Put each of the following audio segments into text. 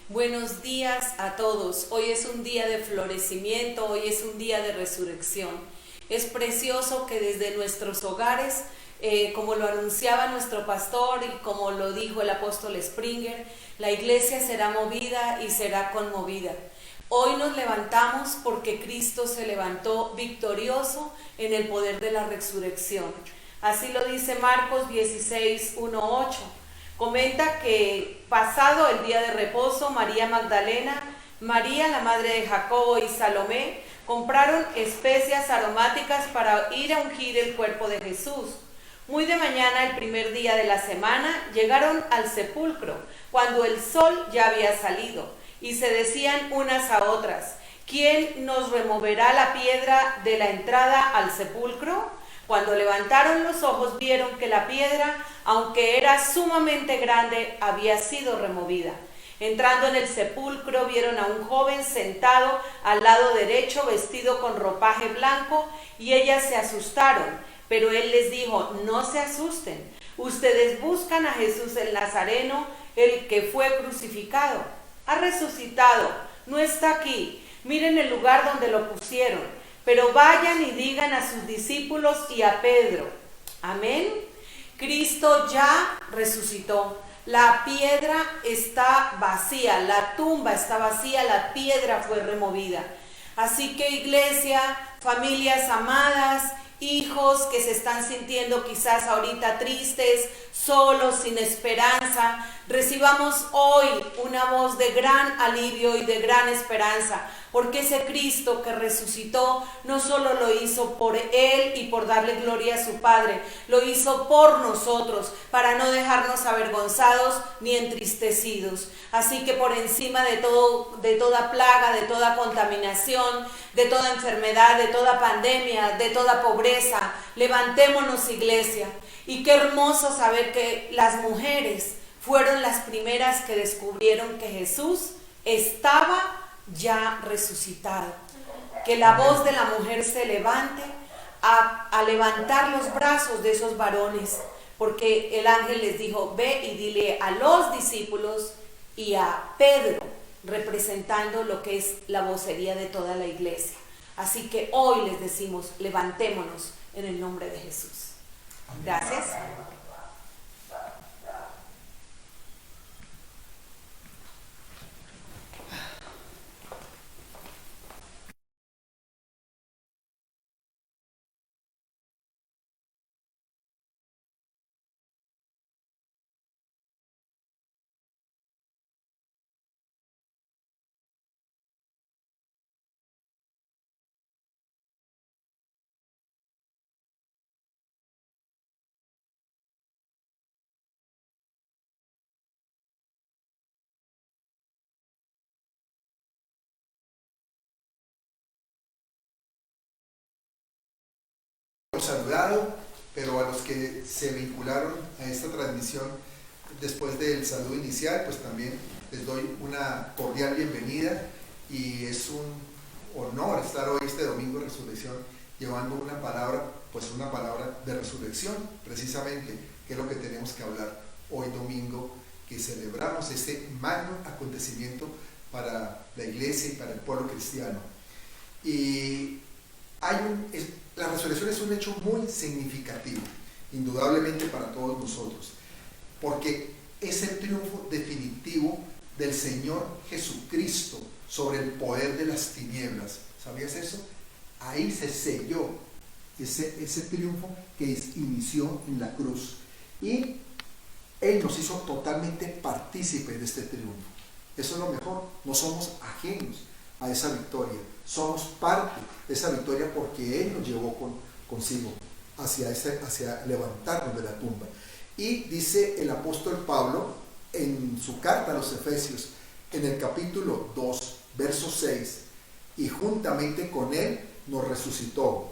Buenos días a todos. Hoy es un día de florecimiento, hoy es un día de resurrección. Es precioso que desde nuestros hogares, como lo anunciaba nuestro pastor y como lo dijo el apóstol Springer, la iglesia será movida y será conmovida. Hoy nos levantamos porque Cristo se levantó victorioso en el poder de la resurrección. Así lo dice Marcos 16, 1, 8. Comenta que pasado el día de reposo, María Magdalena, María la madre de Jacobo y Salomé compraron especias aromáticas para ir a ungir el cuerpo de Jesús. Muy de mañana, el primer día de la semana, llegaron al sepulcro, cuando el sol ya había salido, y se decían unas a otras: ¿quién nos removerá la piedra de la entrada al sepulcro? Cuando levantaron los ojos vieron que la piedra, aunque era sumamente grande, había sido removida. Entrando en el sepulcro vieron a un joven sentado al lado derecho, vestido con ropaje blanco, y ellas se asustaron. Pero él les dijo: no se asusten, ustedes buscan a Jesús el Nazareno, el que fue crucificado. Ha resucitado, no está aquí. Miren el lugar donde lo pusieron. Pero vayan y digan a sus discípulos y a Pedro. Amén. Cristo ya resucitó. La piedra está vacía, la tumba está vacía, la piedra fue removida. Así que, iglesia, familias amadas, hijos que se están sintiendo quizás ahorita tristes, solos, sin esperanza, recibamos hoy una voz de gran alivio y de gran esperanza, porque ese Cristo que resucitó no solo lo hizo por Él y por darle gloria a su Padre, lo hizo por nosotros, para no dejarnos avergonzados ni entristecidos. Así que por encima de todo, de toda plaga, de toda contaminación, de toda enfermedad, de toda pandemia, de toda pobreza, levantémonos, iglesia. Y qué hermoso saber que las mujeres fueron las primeras que descubrieron que Jesús estaba ya resucitado. Que la voz de la mujer se levante a levantar los brazos de esos varones, porque el ángel les dijo: ve y dile a los discípulos y a Pedro, representando lo que es la vocería de toda la iglesia. Así que hoy les decimos: levantémonos en el nombre de Jesús. Gracias. Saludado, pero a los que se vincularon a esta transmisión después del saludo inicial, pues también les doy una cordial bienvenida, y es un honor estar hoy, este domingo de resurrección, llevando una palabra, pues una palabra de resurrección, precisamente, que es lo que tenemos que hablar hoy domingo, que celebramos este magno acontecimiento para la iglesia y para el pueblo cristiano. Y la resurrección es un hecho muy significativo, indudablemente para todos nosotros, porque es el triunfo definitivo del Señor Jesucristo sobre el poder de las tinieblas. ¿Sabías eso? Ahí se selló ese triunfo que inició en la cruz, y Él nos hizo totalmente partícipes de este triunfo. Eso es lo mejor, no somos ajenos a esa victoria, somos parte de esa victoria, porque Él nos llevó consigo hacia levantarnos de la tumba. Y dice el apóstol Pablo en su carta a los Efesios, en el capítulo 2, verso 6, y juntamente con Él nos resucitó,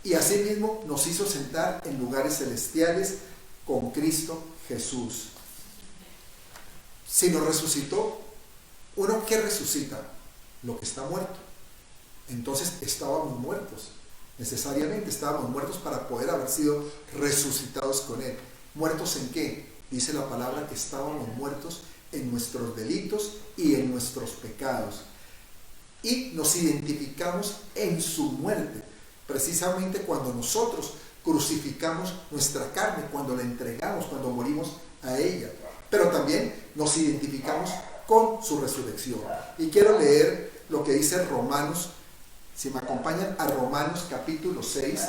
y asimismo nos hizo sentar en lugares celestiales con Cristo Jesús. Si nos resucitó, ¿uno qué resucita? Lo que está muerto. Entonces estábamos muertos, necesariamente estábamos muertos para poder haber sido resucitados con Él. ¿Muertos en qué? Dice la palabra que estábamos muertos en nuestros delitos y en nuestros pecados. Y nos identificamos en su muerte, precisamente cuando nosotros crucificamos nuestra carne, cuando la entregamos, cuando morimos a ella. Pero también nos identificamos con su resurrección. Y quiero leer lo que dice Romanos, si me acompañan a Romanos capítulo 6,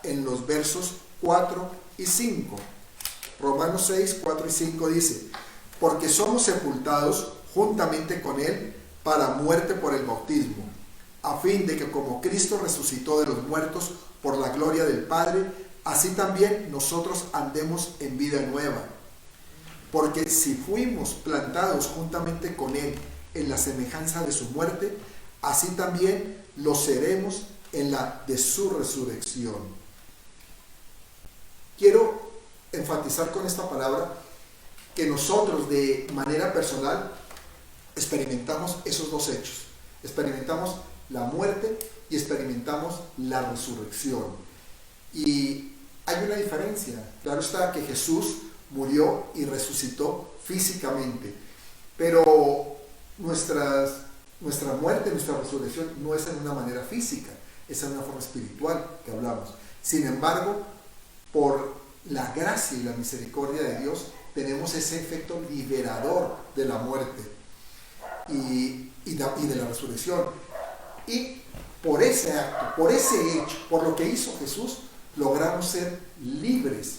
en los versos 4 y 5. Romanos 6, 4 y 5 dice: porque somos sepultados juntamente con él para muerte por el bautismo, a fin de que como Cristo resucitó de los muertos por la gloria del Padre, así también nosotros andemos en vida nueva. Porque si fuimos plantados juntamente con él en la semejanza de su muerte, así también lo seremos en la de su resurrección. Quiero enfatizar con esta palabra que nosotros de manera personal experimentamos esos dos hechos. Experimentamos la muerte y experimentamos la resurrección. Y hay una diferencia. Claro está que Jesús murió y resucitó físicamente, pero nuestra muerte, nuestra resurrección no es en una manera física, es en una forma espiritual que hablamos. Sin embargo, por la gracia y la misericordia de Dios, tenemos ese efecto liberador de la muerte y de la resurrección. Y por ese acto, por ese hecho, por lo que hizo Jesús, logramos ser libres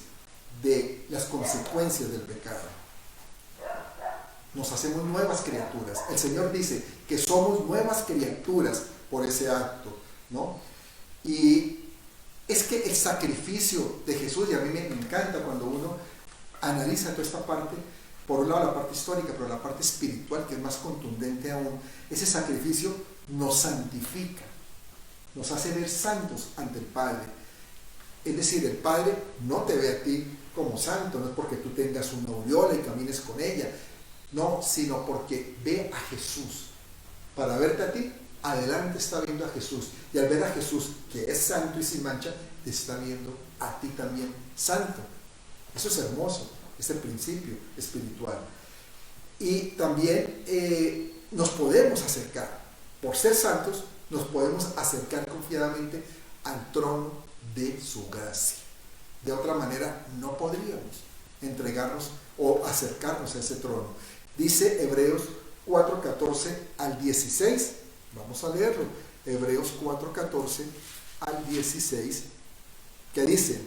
de las consecuencias del pecado. Nos hacemos nuevas criaturas. El Señor dice que somos nuevas criaturas por ese acto, ¿no? Y es que el sacrificio de Jesús, y a mí me encanta cuando uno analiza toda esta parte, por un lado la parte histórica, pero la parte espiritual, que es más contundente aún, ese sacrificio nos santifica, nos hace ver santos ante el Padre. Es decir, el Padre no te ve a ti como santo, no es porque tú tengas una aureola y camines con ella, no, sino porque ve a Jesús. Para verte a ti, adelante está viendo a Jesús, y al ver a Jesús, que es santo y sin mancha, te está viendo a ti también santo. Eso es hermoso, es el principio espiritual. Y también nos podemos acercar, por ser santos, nos podemos acercar confiadamente al trono de su gracia. De otra manera no podríamos entregarnos o acercarnos a ese trono. Dice Hebreos 4:14 al 16, vamos a leerlo, Hebreos 4:14 al 16, que dice: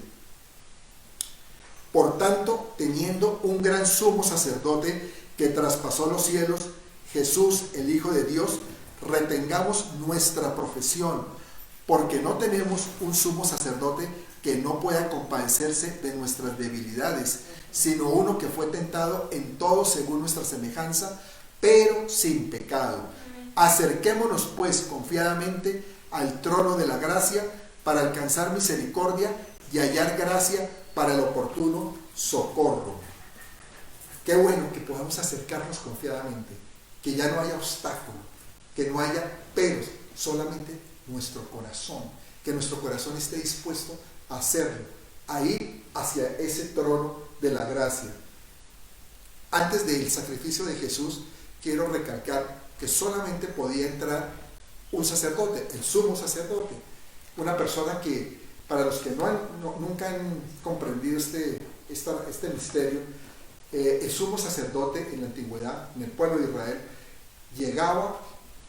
por tanto, teniendo un gran sumo sacerdote que traspasó los cielos, Jesús, el Hijo de Dios, retengamos nuestra profesión, porque no tenemos un sumo sacerdote que no pueda compadecerse de nuestras debilidades, sino uno que fue tentado en todo según nuestra semejanza, pero sin pecado. Acerquémonos pues confiadamente al trono de la gracia para alcanzar misericordia y hallar gracia para el oportuno socorro. Qué bueno que podamos acercarnos confiadamente, que ya no haya obstáculo, que no haya peros, solamente nuestro corazón, que nuestro corazón esté dispuesto a hacerlo, a ir hacia ese trono de la gracia. Antes del sacrificio de Jesús, quiero recalcar que solamente podía entrar un sacerdote, el sumo sacerdote, una persona que, para los que nunca han comprendido este misterio, el sumo sacerdote en la antigüedad, en el pueblo de Israel, llegaba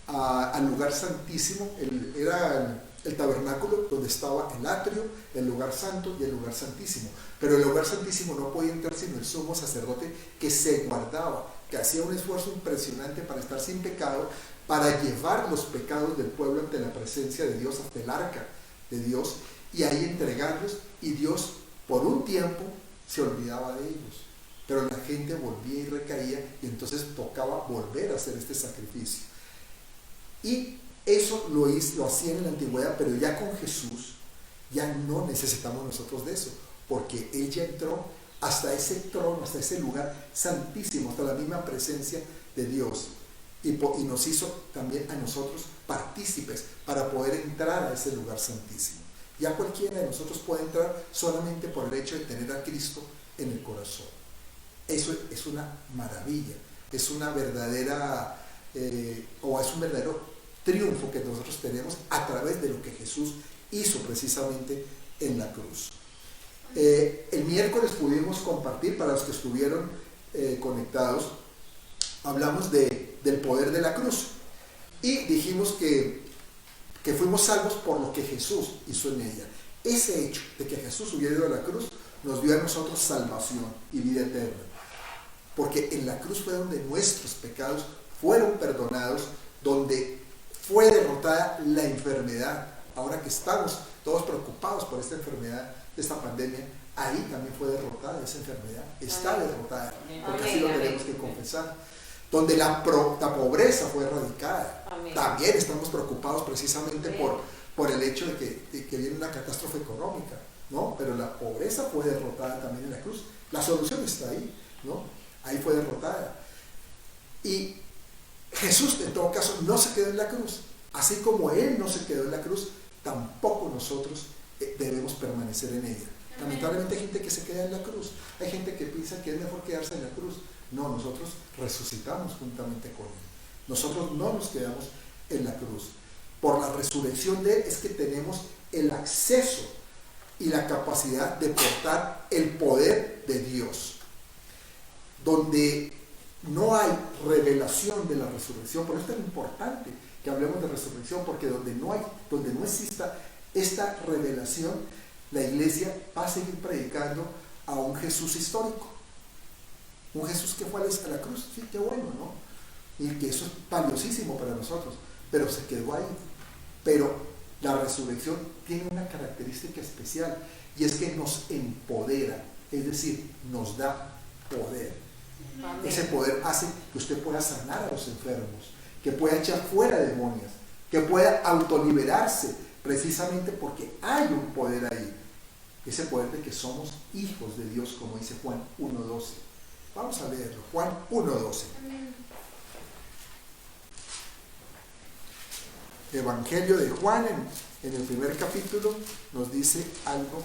al lugar santísimo. Era el tabernáculo donde estaba el atrio, el lugar santo y el lugar santísimo. Pero el lugar santísimo no podía entrar sino el sumo sacerdote, que se guardaba, que hacía un esfuerzo impresionante para estar sin pecado, para llevar los pecados del pueblo ante la presencia de Dios, ante el arca de Dios, y ahí entregarlos, y Dios por un tiempo se olvidaba de ellos. Pero la gente volvía y recaía, y entonces tocaba volver a hacer este sacrificio. Y eso lo hacían en la antigüedad, pero ya con Jesús ya no necesitamos nosotros de eso, porque Él ya entró hasta ese trono, hasta ese lugar santísimo, hasta la misma presencia de Dios, y nos hizo también a nosotros partícipes para poder entrar a ese lugar santísimo. Ya cualquiera de nosotros puede entrar solamente por el hecho de tener a Cristo en el corazón. Eso es una maravilla, es una verdadera, o es un verdadero triunfo que nosotros tenemos a través de lo que Jesús hizo precisamente en la cruz. El miércoles pudimos compartir, para los que estuvieron conectados, hablamos del poder de la cruz y dijimos que fuimos salvos por lo que Jesús hizo en ella. Ese hecho de que Jesús hubiera ido a la cruz nos dio a nosotros salvación y vida eterna, porque en la cruz fue donde nuestros pecados fueron perdonados, donde fue derrotada la enfermedad. Ahora que estamos todos preocupados por esta enfermedad, esta pandemia, ahí también fue derrotada esa enfermedad, está derrotada, porque así lo tenemos que confesar. Donde la pobreza fue erradicada. Amén. También estamos preocupados precisamente por el hecho de que viene una catástrofe económica, ¿no? Pero la pobreza fue derrotada también en la cruz. La solución está ahí, ¿no? Ahí fue derrotada. Y Jesús, en todo caso, no se quedó en la cruz. Así como Él no se quedó en la cruz, tampoco nosotros debemos permanecer en ella. Lamentablemente hay gente que se queda en la cruz. Hay gente que piensa que es mejor quedarse en la cruz. No, nosotros resucitamos juntamente con Él. Nosotros no nos quedamos en la cruz. Por la resurrección de Él es que tenemos el acceso y la capacidad de portar el poder de Dios. Donde no hay revelación de la resurrección, por eso es tan importante que hablemos de resurrección, porque donde no exista esta revelación, la iglesia va a seguir predicando a un Jesús histórico. Un Jesús que fue a la cruz, sí, qué bueno, ¿no? Y que eso es valiosísimo para nosotros, pero se quedó ahí. Pero la resurrección tiene una característica especial, y es que nos empodera, es decir, nos da poder. Amén. Ese poder hace que usted pueda sanar a los enfermos, que pueda echar fuera demonios, que pueda autoliberarse, precisamente porque hay un poder ahí. Ese poder de que somos hijos de Dios, como dice Juan 1:12. Vamos a leerlo, Juan 1:12. Evangelio de Juan, en el primer capítulo, nos dice algo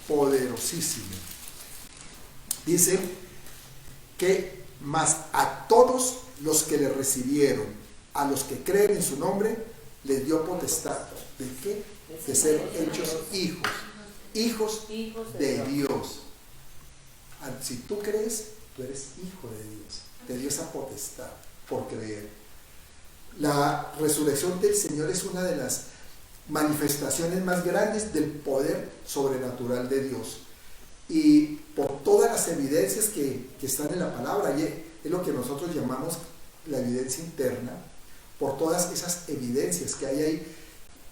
poderosísimo. Dice que mas a todos los que le recibieron, a los que creen en su nombre, les dio potestad. ¿De qué? De ser hechos hijos de Dios. Si tú crees, tú eres hijo de Dios. Te dio esa potestad por creer. La resurrección del Señor es una de las manifestaciones más grandes del poder sobrenatural de Dios. Y por todas las evidencias que están en la palabra, y es lo que nosotros llamamos la evidencia interna, por todas esas evidencias que hay ahí,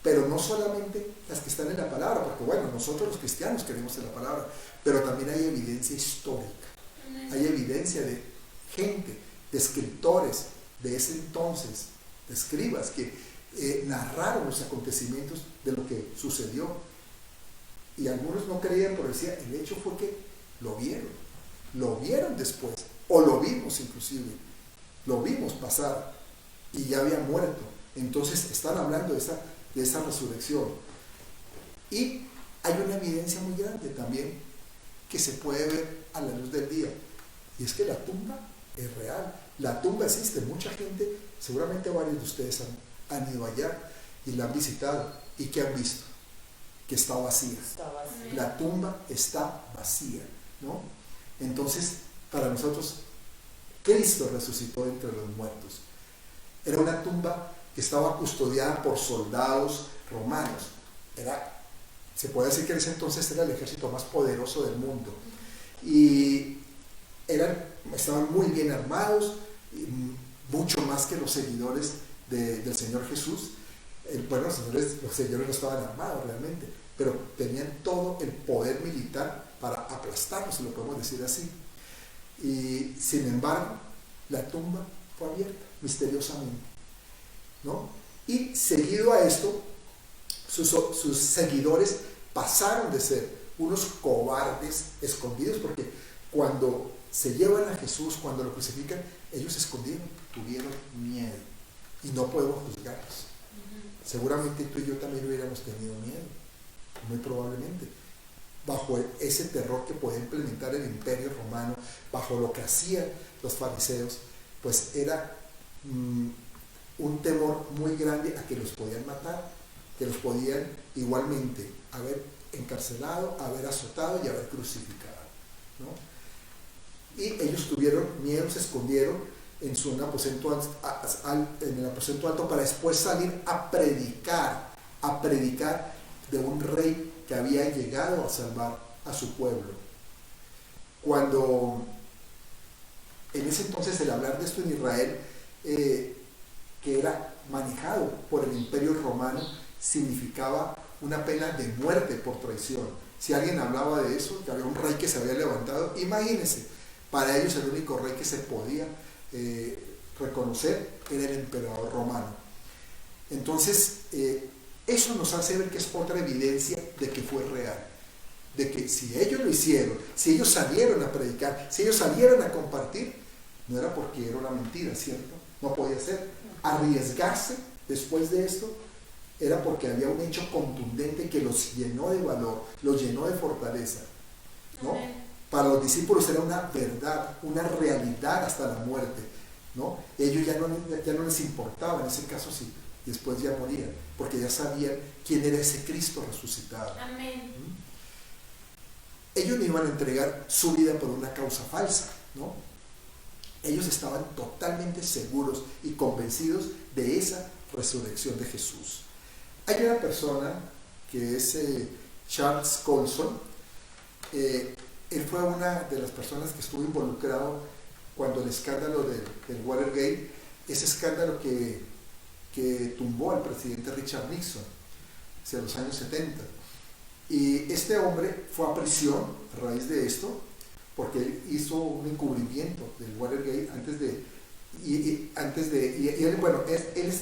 pero no solamente las que están en la palabra, porque bueno, nosotros los cristianos creemos en la palabra, pero también hay evidencia histórica, hay evidencia de gente, de escritores de ese entonces, de escribas que narraron los acontecimientos de lo que sucedió. Y algunos no creían, pero decían, el hecho fue que lo vieron después, o lo vimos inclusive, lo vimos pasar y ya había muerto. Entonces están hablando de esa resurrección. Y hay una evidencia muy grande también que se puede ver a la luz del día, y es que la tumba es real. La tumba existe, mucha gente, seguramente varios de ustedes han ido allá y la han visitado. ¿Y qué han visto? Que está vacía. La tumba está vacía, ¿no? Entonces, para nosotros, Cristo resucitó entre los muertos. Era una tumba que estaba custodiada por soldados romanos. Se puede decir que en ese entonces era el ejército más poderoso del mundo. Y estaban muy bien armados, mucho más que los seguidores del Señor Jesús. Los señores no estaban armados realmente, pero tenían todo el poder militar para aplastarlos, si lo podemos decir así. Y sin embargo, la tumba fue abierta misteriosamente, ¿no? Y seguido a esto, sus seguidores pasaron de ser unos cobardes escondidos, porque cuando se llevan a Jesús, cuando lo crucifican, ellos se escondieron, tuvieron miedo, y no podemos juzgarlos. Seguramente tú y yo también hubiéramos tenido miedo, muy probablemente, bajo ese terror que podía implementar el imperio romano, bajo lo que hacían los fariseos. pues era un temor muy grande a que los podían matar, que los podían igualmente haber encarcelado, haber azotado y haber crucificado, ¿no? Y ellos tuvieron miedo, se escondieron en el aposento alto para después salir a predicar de un rey que había llegado a salvar a su pueblo. Cuando en ese entonces el hablar de esto en Israel, que era manejado por el Imperio Romano, significaba una pena de muerte por traición. Si alguien hablaba de eso, que había un rey que se había levantado, imagínense, para ellos el único rey que se podía reconocer era el emperador romano. Entonces, eso nos hace ver que es otra evidencia de que fue real, de que si ellos lo hicieron, si ellos salieron a predicar, si ellos salieron a compartir, no era porque era una mentira, ¿cierto? No podía ser. Arriesgarse después de esto era porque había un hecho contundente que los llenó de valor, los llenó de fortaleza, ¿no? Para los discípulos era una verdad, una realidad hasta la muerte, ¿no? Ellos ya no les importaba, en ese caso sí, después ya morían, porque ya sabían quién era ese Cristo resucitado. Amén. Ellos no iban a entregar su vida por una causa falsa, ¿no? Ellos estaban totalmente seguros y convencidos de esa resurrección de Jesús. Hay una persona que es Charles Colson. Él fue una de las personas que estuvo involucrado cuando el escándalo del Watergate, ese escándalo que tumbó al presidente Richard Nixon hacia los años 70. Y este hombre fue a prisión a raíz de esto, porque él hizo un encubrimiento del Watergate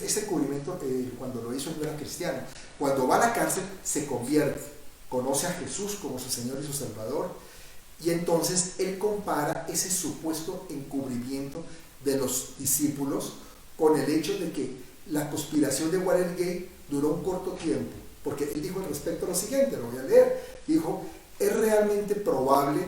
ese encubrimiento, cuando lo hizo, no era cristiano. Cuando va a la cárcel se convierte, conoce a Jesús como su Señor y su Salvador, y entonces él compara ese supuesto encubrimiento de los discípulos con el hecho de que la conspiración de Watergate duró un corto tiempo, porque él dijo al respecto lo siguiente, lo voy a leer, dijo: es realmente probable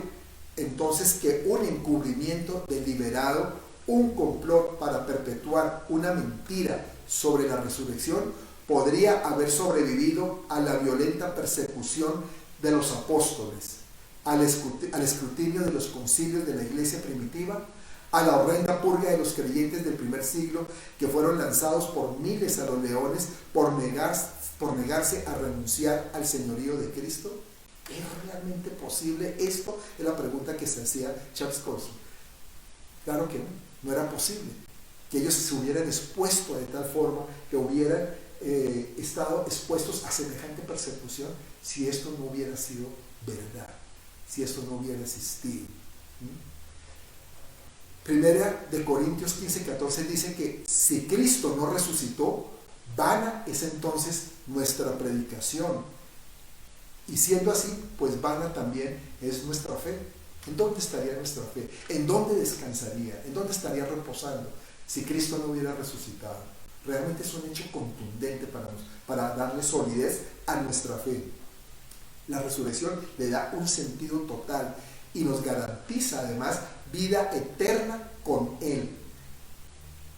entonces que un encubrimiento deliberado, un complot para perpetuar una mentira sobre la resurrección, podría haber sobrevivido a la violenta persecución de los apóstoles, al escrutinio de los concilios de la iglesia primitiva, a la horrenda purga de los creyentes del primer siglo que fueron lanzados por miles a los leones por negarse a renunciar al señorío de Cristo. ¿Es realmente posible esto? Es la pregunta que se hacía Charles Colson. Claro que no era posible que ellos se hubieran expuesto de tal forma, que hubieran estado expuestos a semejante persecución, si esto no hubiera sido verdad, si esto no hubiera existido. Primera de Corintios 15:14 dice que si Cristo no resucitó, vana es entonces nuestra predicación. Y siendo así, pues vana también es nuestra fe. ¿En dónde estaría nuestra fe? ¿En dónde descansaría? ¿En dónde estaría reposando si Cristo no hubiera resucitado? Realmente es un hecho contundente para darle solidez a nuestra fe. La resurrección le da un sentido total y nos garantiza además vida eterna con Él.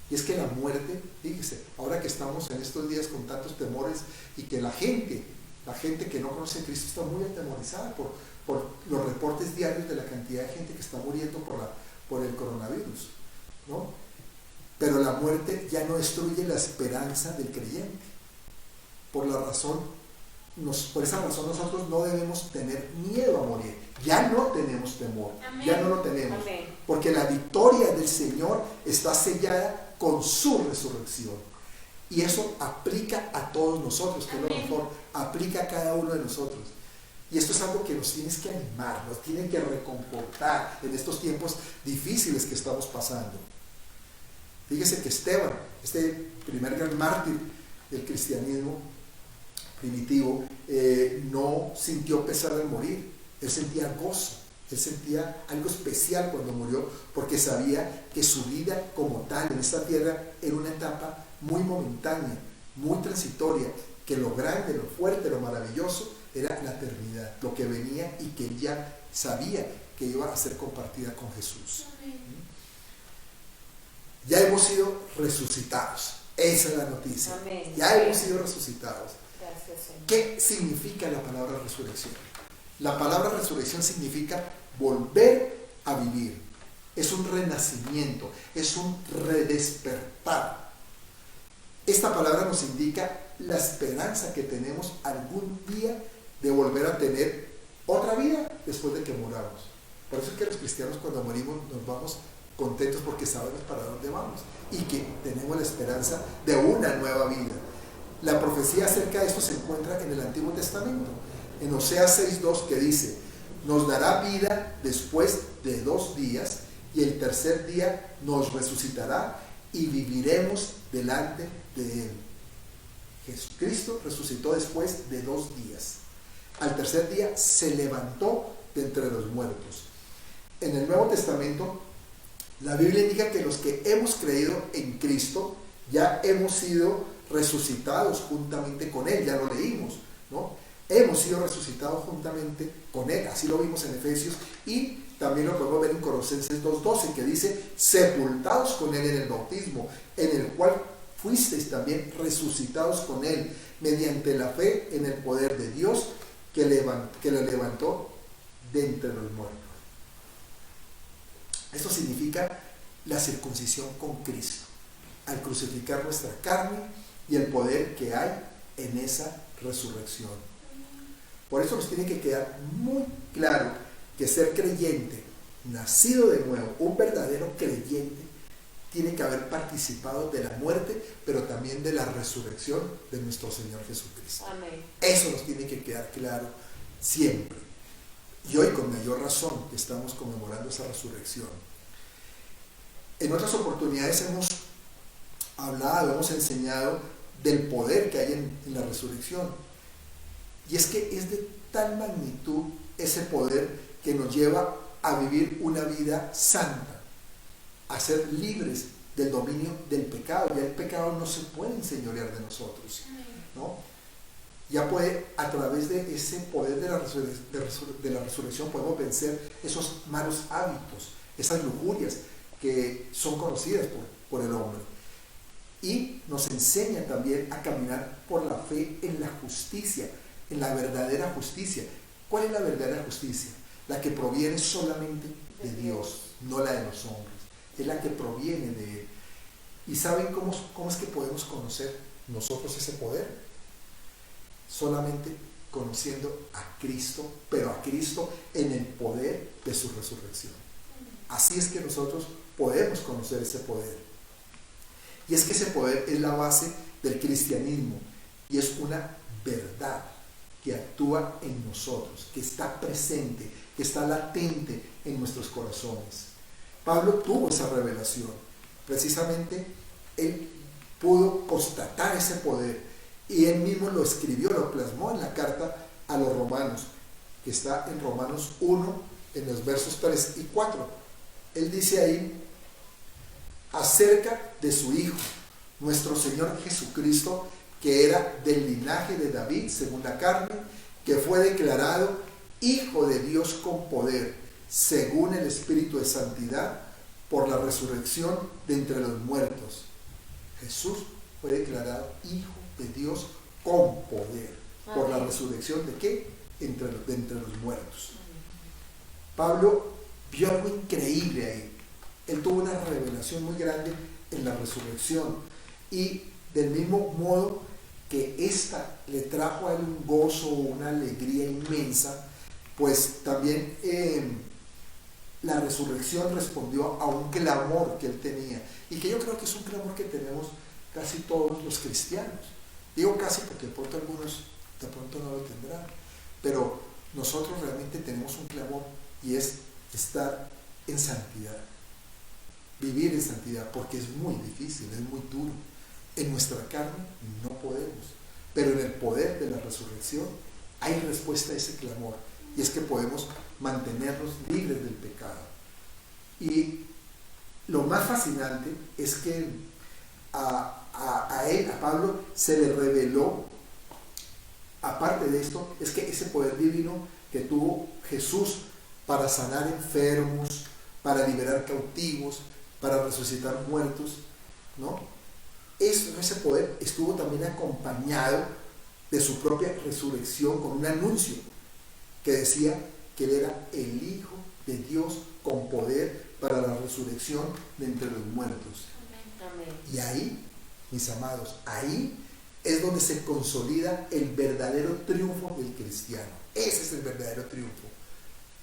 Y es que la muerte, fíjese, ahora que estamos en estos días con tantos temores y que la gente que no conoce a Cristo está muy atemorizada por los reportes diarios de la cantidad de gente que está muriendo por el coronavirus, ¿no? Pero la muerte ya no destruye la esperanza del creyente. Por esa razón nosotros no debemos tener miedo a morir. Ya no tenemos temor. Amén. Ya no lo tenemos. Amén. Porque la victoria del Señor está sellada con su resurrección. Y eso aplica a todos nosotros, que es lo mejor, aplica a cada uno de nosotros. Y esto es algo que nos tiene que animar, nos tiene que reconfortar en estos tiempos difíciles que estamos pasando. Fíjese que Esteban, este primer gran mártir del cristianismo primitivo, no sintió pesar al morir, él sentía gozo, él sentía algo especial cuando murió, porque sabía que su vida como tal en esta tierra era una etapa muy momentánea, muy transitoria, que lo grande, lo fuerte, lo maravilloso era la eternidad, lo que venía y que él ya sabía que iba a ser compartida con Jesús. Ya hemos sido resucitados. Esa es la noticia. Amén. Ya hemos sido resucitados. Gracias, Señor. ¿Qué significa la palabra resurrección? La palabra resurrección significa volver a vivir. Es un renacimiento, es un redespertar. Esta palabra nos indica la esperanza que tenemos algún día de volver a tener otra vida después de que muramos. Por eso es que los cristianos cuando morimos nos vamos contentos porque sabemos para dónde vamos y que tenemos la esperanza de una nueva vida. La profecía acerca de esto se encuentra en el Antiguo Testamento, en Oseas 6:2, que dice: nos dará vida después de 2 días y el tercer día nos resucitará y viviremos delante de él. Jesucristo resucitó después de 2 días. Al tercer día se levantó de entre los muertos. En el Nuevo Testamento, la Biblia indica que los que hemos creído en Cristo ya hemos sido resucitados juntamente con Él. Ya lo leímos, ¿no? Hemos sido resucitados juntamente con Él. Así lo vimos en Efesios y también lo podemos ver en Colosenses 2:12, que dice: sepultados con Él en el bautismo, en el cual fuisteis también resucitados con Él, mediante la fe en el poder de Dios que le levantó de entre los muertos. Esto significa la circuncisión con Cristo, al crucificar nuestra carne y el poder que hay en esa resurrección. Por eso nos tiene que quedar muy claro que ser creyente, nacido de nuevo, un verdadero creyente, tiene que haber participado de la muerte, pero también de la resurrección de nuestro Señor Jesucristo. Amén. Eso nos tiene que quedar claro siempre. Y hoy con mayor razón estamos conmemorando esa resurrección. En otras oportunidades hemos hablado, hemos enseñado del poder que hay en la resurrección. Y es que es de tal magnitud ese poder que nos lleva a vivir una vida santa, a ser libres del dominio del pecado. Ya el pecado no se puede enseñorear de nosotros, ¿no? Ya puede, a través de ese poder de la resurrección, podemos vencer esos malos hábitos, esas lujurias que son conocidas por el hombre. Y nos enseña también a caminar por la fe en la justicia, en la verdadera justicia. ¿Cuál es la verdadera justicia? La que proviene solamente de Dios, no la de los hombres. Es la que proviene de Él. ¿Y saben cómo es que podemos conocer nosotros ese poder? Solamente conociendo a Cristo, pero a Cristo en el poder de su resurrección. Así es que nosotros podemos conocer ese poder. Y es que ese poder es la base del cristianismo y es una verdad que actúa en nosotros, que está presente, que está latente en nuestros corazones. Pablo tuvo esa revelación. Precisamente él pudo constatar ese poder y él mismo lo escribió, lo plasmó en la carta a los romanos, que está en Romanos 1, en los versos 3 y 4. Él dice ahí acerca de su Hijo, nuestro Señor Jesucristo, que era del linaje de David según la carne, que fue declarado Hijo de Dios con poder, según el Espíritu de Santidad, por la resurrección de entre los muertos. Jesús fue declarado Hijo de Dios con poder. ¿Por la resurrección de qué? De entre los muertos. Pablo vio algo increíble ahí. Él tuvo una revelación muy grande en la resurrección. Y del mismo modo que esta le trajo a él un gozo, una alegría inmensa, pues también la resurrección respondió a un clamor que él tenía. Y que yo creo que es un clamor que tenemos casi todos los cristianos. Digo casi porque de pronto algunos de pronto no lo tendrán. Pero nosotros realmente tenemos un clamor y es estar en santidad. Vivir en santidad, porque es muy difícil, es muy duro. En nuestra carne no podemos, pero en el poder de la resurrección hay respuesta a ese clamor, y es que podemos mantenernos libres del pecado. Y lo más fascinante es que a Pablo se le reveló, aparte de esto, es que ese poder divino que tuvo Jesús para sanar enfermos, para liberar cautivos, para resucitar muertos, ¿no? Ese poder estuvo también acompañado de su propia resurrección con un anuncio que decía que él era el Hijo de Dios con poder para la resurrección de entre los muertos. Amén. Y ahí, mis amados, ahí es donde se consolida el verdadero triunfo del cristiano. Ese es el verdadero triunfo,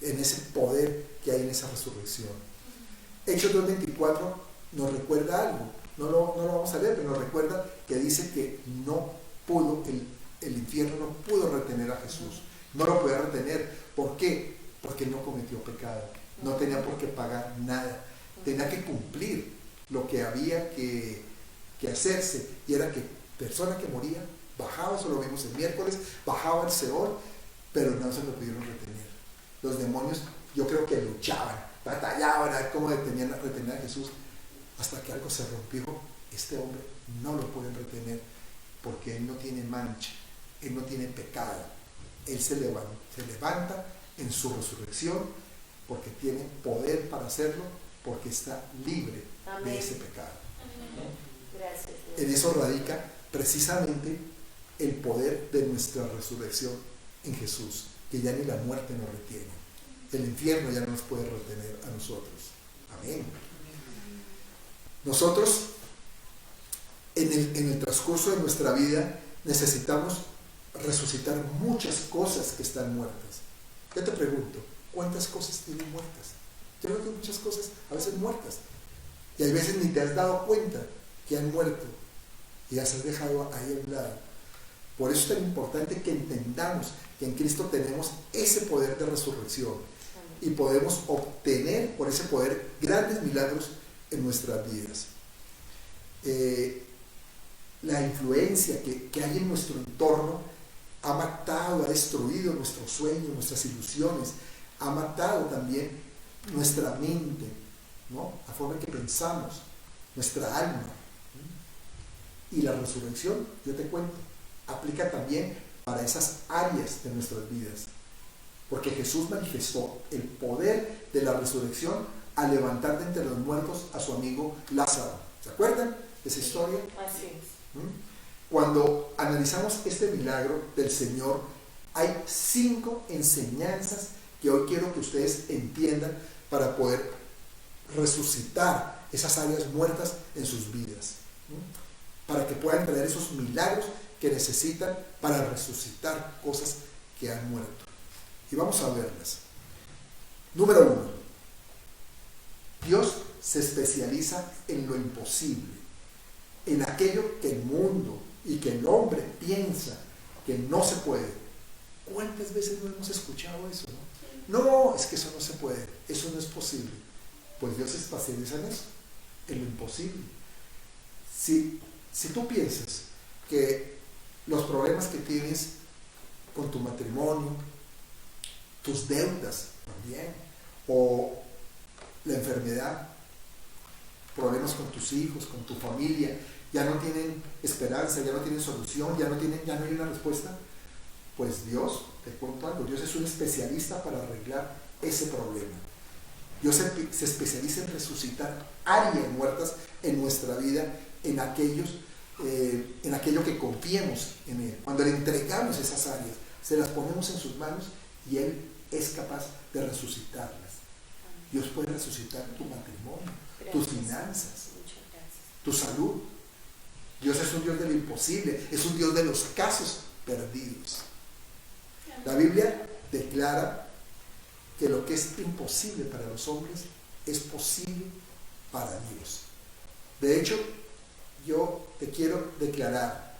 en ese poder que hay en esa resurrección. Hechos 2:24 nos recuerda algo, no lo vamos a leer, pero nos recuerda que dice que no pudo, el infierno no pudo retener a Jesús, no lo podía retener. ¿Por qué? Porque no cometió pecado, no tenía por qué pagar nada, tenía que cumplir lo que había que hacerse, y era que persona que moría, bajaba, eso lo vimos el miércoles, bajaba al Seol, pero no se lo pudieron retener. Los demonios, yo creo que luchaban, batallaban a ver cómo retener a Jesús, hasta que algo se rompió. Este hombre no lo pueden retener, porque él no tiene mancha, él no tiene pecado, él se levanta en su resurrección, porque tiene poder para hacerlo, porque está libre Amén. de ese pecado. Gracias, Dios. En eso radica precisamente el poder de nuestra resurrección en Jesús, que ya ni la muerte nos retiene, el infierno ya no nos puede retener a nosotros. Amén. Nosotros en el transcurso de nuestra vida necesitamos resucitar muchas cosas que están muertas. Yo te pregunto, ¿cuántas cosas tienen muertas? Yo creo que hay muchas cosas a veces muertas, y hay veces ni te has dado cuenta que han muerto y las has dejado ahí a un lado. Por eso es tan importante que entendamos que en Cristo tenemos ese poder de resurrección y podemos obtener por ese poder grandes milagros en nuestras vidas. La influencia que hay en nuestro entorno ha matado, ha destruido nuestros sueños, nuestras ilusiones, ha matado también nuestra mente, ¿no? La forma en que pensamos, nuestra alma. Y la resurrección, yo te cuento, aplica también para esas áreas de nuestras vidas, porque Jesús manifestó el poder de la resurrección al levantar de entre los muertos a su amigo Lázaro. ¿Se acuerdan de esa historia? Así es. Cuando analizamos este milagro del Señor, hay 5 enseñanzas que hoy quiero que ustedes entiendan para poder resucitar esas áreas muertas en sus vidas, para que puedan traer esos milagros que necesitan para resucitar cosas que han muerto. Y vamos a verlas. Número 1. Dios se especializa en lo imposible, en aquello que el mundo y que el hombre piensa que no se puede. ¿Cuántas veces no hemos escuchado eso? No, es que eso no se puede, eso no es posible. Pues Dios se especializa en eso, en lo imposible. Si tú piensas que los problemas que tienes con tu matrimonio, tus deudas también, o la enfermedad, problemas con tus hijos, con tu familia, ya no tienen esperanza, ya no tienen solución, ya no hay una respuesta, pues Dios, te cuento algo, Dios es un especialista para arreglar ese problema. Dios se especializa en resucitar áreas muertas en nuestra vida, en aquello que confiemos en Él. Cuando le entregamos esas áreas, se las ponemos en sus manos y Él es capaz de resucitarlas. Dios puede resucitar tu matrimonio, tus finanzas, tu salud. Dios es un Dios de lo imposible, es un Dios de los casos perdidos. La Biblia declara que lo que es imposible para los hombres es posible para Dios. De hecho, yo te quiero declarar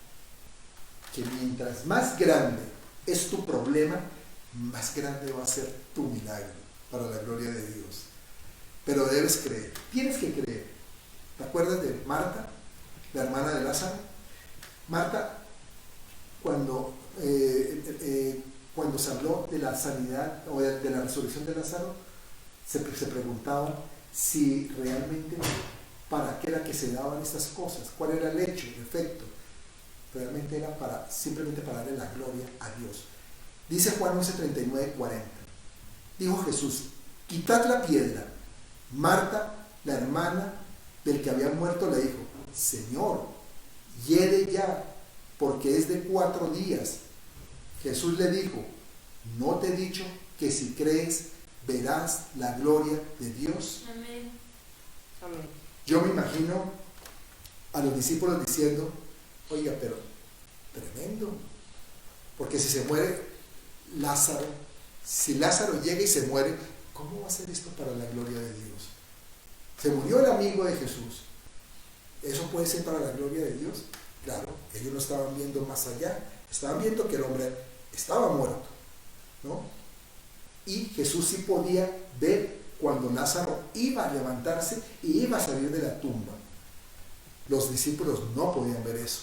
que mientras más grande es tu problema, más grande va a ser tu milagro para la gloria de Dios. Pero debes creer, tienes que creer. ¿Te acuerdas de Marta, la hermana de Lázaro? Marta, cuando se habló de la sanidad o de la resurrección de Lázaro, se preguntaban si realmente para qué era que se daban estas cosas, cuál era el hecho, el efecto. Realmente era simplemente para darle la gloria a Dios. Dice Juan 11:39-40. Dijo Jesús: quitad la piedra. Marta, la hermana, del que había muerto le dijo: Señor, hiede ya, porque es de 4 días. Jesús le dijo: ¿no te he dicho que si crees verás la gloria de Dios? Amén. Amén. Yo me imagino a los discípulos diciendo: oiga, pero tremendo, porque si se muere Lázaro, si Lázaro llega y se muere, ¿cómo va a ser esto para la gloria de Dios? Se murió el amigo de Jesús, ¿eso puede ser para la gloria de Dios? Claro, ellos no estaban viendo más allá, estaban viendo que el hombre estaba muerto, ¿no? Y Jesús sí podía ver cuando Lázaro iba a levantarse y iba a salir de la tumba. Los discípulos no podían ver eso.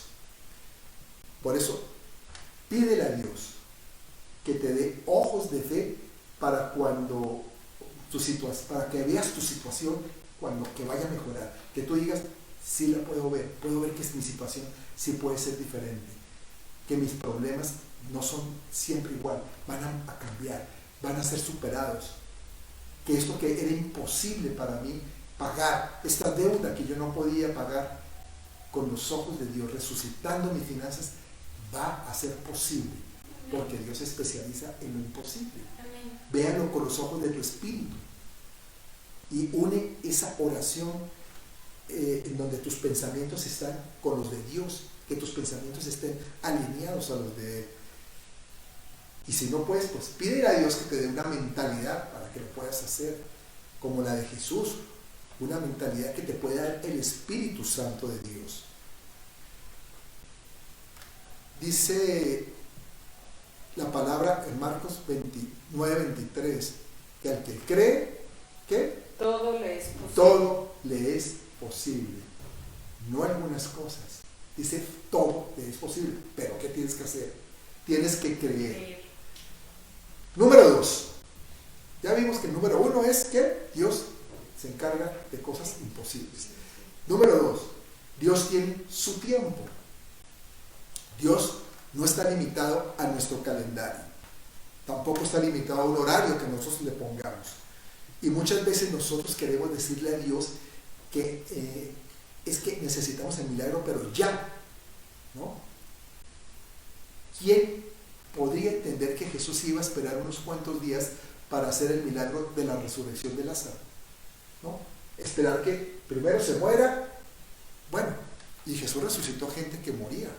Por eso, pídele a Dios que te dé ojos de fe para cuando para que veas tu situación, que vaya a mejorar, que tú digas: sí la puedo ver que mi situación sí puede ser diferente, que mis problemas no son siempre igual, van a cambiar, van a ser superados, que esto que era imposible para mí pagar, esta deuda que yo no podía pagar, con los ojos de Dios resucitando mis finanzas, va a ser posible, porque Dios se especializa en lo imposible. Amén. Véanlo con los ojos de tu espíritu y une esa oración en donde tus pensamientos están con los de Dios, que tus pensamientos estén alineados a los de Él. Y si no puedes, pues pídele a Dios que te dé una mentalidad para que lo puedas hacer, como la de Jesús, una mentalidad que te pueda dar el Espíritu Santo de Dios. Dice la palabra en Marcos 29:23, que al que cree, ¿qué? Todo le es posible. Todo le es posible. No algunas cosas. Dice: todo le es posible. Pero ¿qué tienes que hacer? Tienes que creer. Número 2. Ya vimos que el número 1 es que Dios se encarga de cosas imposibles. Número 2. Dios tiene su tiempo. Dios no está limitado a nuestro calendario. Tampoco está limitado a un horario que nosotros le pongamos. Y muchas veces nosotros queremos decirle a Dios que es que necesitamos el milagro, pero ya, ¿no? ¿Quién podría entender que Jesús iba a esperar unos cuantos días para hacer el milagro de la resurrección de Lázaro? ¿No? Esperar que primero se muera. Bueno, y Jesús resucitó gente que moría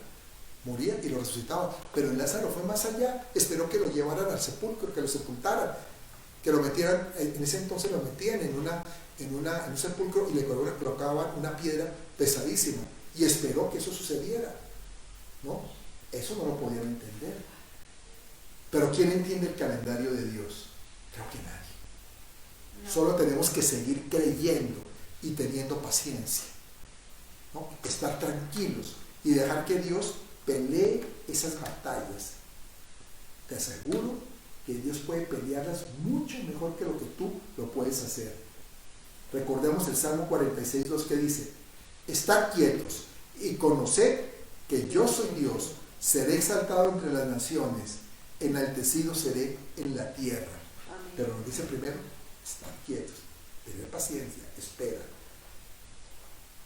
y lo resucitaba, pero Lázaro fue más allá, esperó que lo llevaran al sepulcro, que lo sepultaran, que lo metieran, en ese entonces lo metían en un sepulcro y le colocaban una piedra pesadísima, y esperó que eso sucediera, ¿no? Eso no lo podían entender. Pero ¿quién entiende el calendario de Dios? Creo que nadie. No. Solo tenemos que seguir creyendo y teniendo paciencia, ¿no? Estar tranquilos y dejar que Dios pelee esas batallas. Te aseguro que Dios puede pelearlas mucho mejor que lo que tú lo puedes hacer. Recordemos el Salmo 46:2 que dice: estad quietos y conoced que yo soy Dios, seré exaltado entre las naciones, enaltecido seré en la tierra. Amén. Pero nos dice primero: estad quietos, tener paciencia, espera.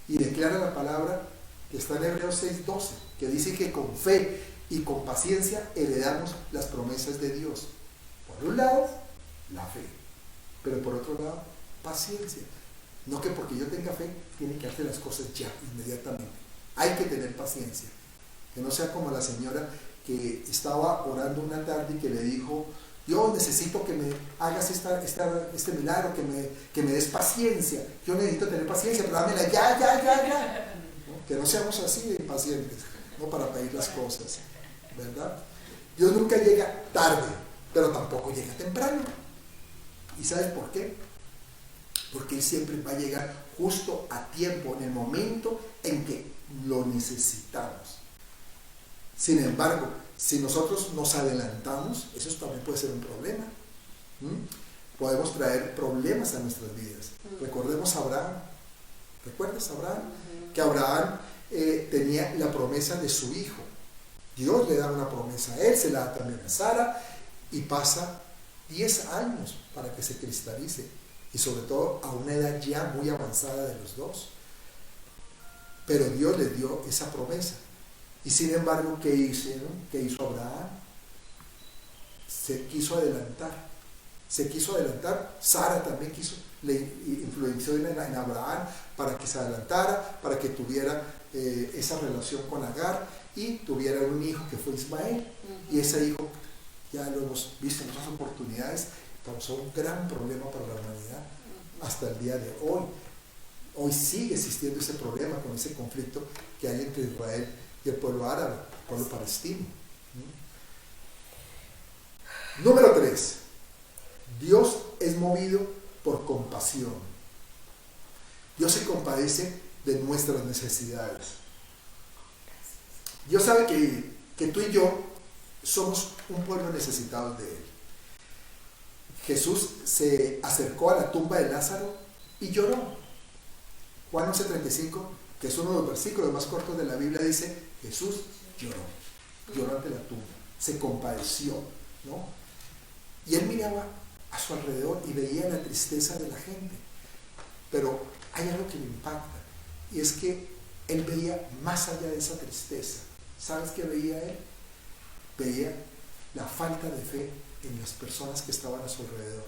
Y declara la palabra que está en Hebreos 6:12, que dice que con fe y con paciencia heredamos las promesas de Dios. Por un lado, la fe, pero por otro lado, paciencia. No que porque yo tenga fe, tiene que hacer las cosas ya, inmediatamente. Hay que tener paciencia. Que no sea como la señora que estaba orando una tarde y que le dijo: Dios, necesito que me hagas este milagro, que me des paciencia. Yo necesito tener paciencia, pero dámela ya. ¿No? Que no seamos así de impacientes, no para pedir las cosas, ¿verdad? Dios nunca llega tarde, pero tampoco llega temprano. ¿Y sabes por qué? Porque Él siempre va a llegar justo a tiempo, en el momento en que lo necesitamos. Sin embargo, si nosotros nos adelantamos, eso también puede ser un problema. Podemos traer problemas a nuestras vidas. Recordemos a Abraham. ¿Recuerdas a Abraham? Que Abraham tenía la promesa de su hijo. Dios le da una promesa a él, se la da también a Sara, y pasa 10 años para que se cristalice, y sobre todo a una edad ya muy avanzada de los dos. pero Dios les dio esa promesa. Y sin embargo, ¿qué hicieron? ¿Qué hizo Abraham? Se quiso adelantar. Sara también le influenció en Abraham para que se adelantara, para que tuviera esa relación con Agar y tuviera un hijo que fue Ismael. Y ese hijo, ya lo hemos visto en otras oportunidades, causó un gran problema para la humanidad hasta el día de hoy. Hoy sigue existiendo ese problema con ese conflicto que hay entre Israel y el pueblo árabe, el pueblo palestino. Número 3. Dios es movido por compasión. Dios se compadece de nuestras necesidades. Dios sabe que tú y yo somos un pueblo necesitado de Él. Jesús se acercó a la tumba de Lázaro y lloró. Juan 11:35, que es uno de los versículos más cortos de la Biblia, dice: Jesús lloró ante la tumba, se compadeció, ¿no? Y Él miraba a su alrededor y veía la tristeza de la gente. Pero hay algo que me impacta, y es que Él veía más allá de esa tristeza. ¿Sabes qué veía Él? Veía la falta de fe en las personas que estaban a su alrededor.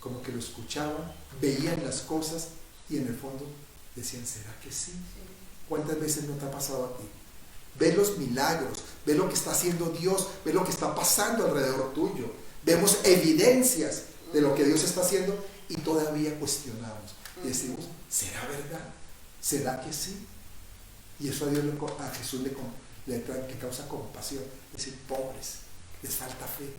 Como que lo escuchaban, veían las cosas y en el fondo decían: ¿será que sí? ¿Cuántas veces no te ha pasado a ti? Ves los milagros, ves lo que está haciendo Dios, ves lo que está pasando alrededor tuyo. Vemos evidencias de lo que Dios está haciendo y todavía cuestionamos. Y decimos: ¿será verdad? ¿Será que sí? Y eso a Jesús le causa compasión. Es decir, pobres, les falta fe.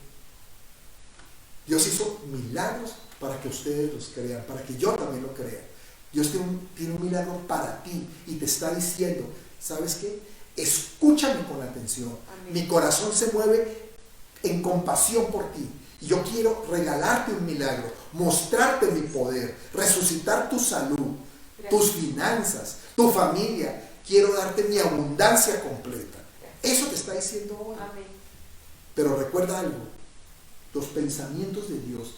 Dios hizo milagros para que ustedes los crean, para que yo también lo crea. Dios tiene un milagro para ti y te está diciendo: ¿sabes qué? Escúchame con atención. Amén. Mi corazón se mueve en compasión por ti. Y yo quiero regalarte un milagro, mostrarte mi poder, resucitar tu salud, tus finanzas, tu familia. Quiero darte mi abundancia completa. Eso te está diciendo hoy. Amén. Pero recuerda algo: los pensamientos de Dios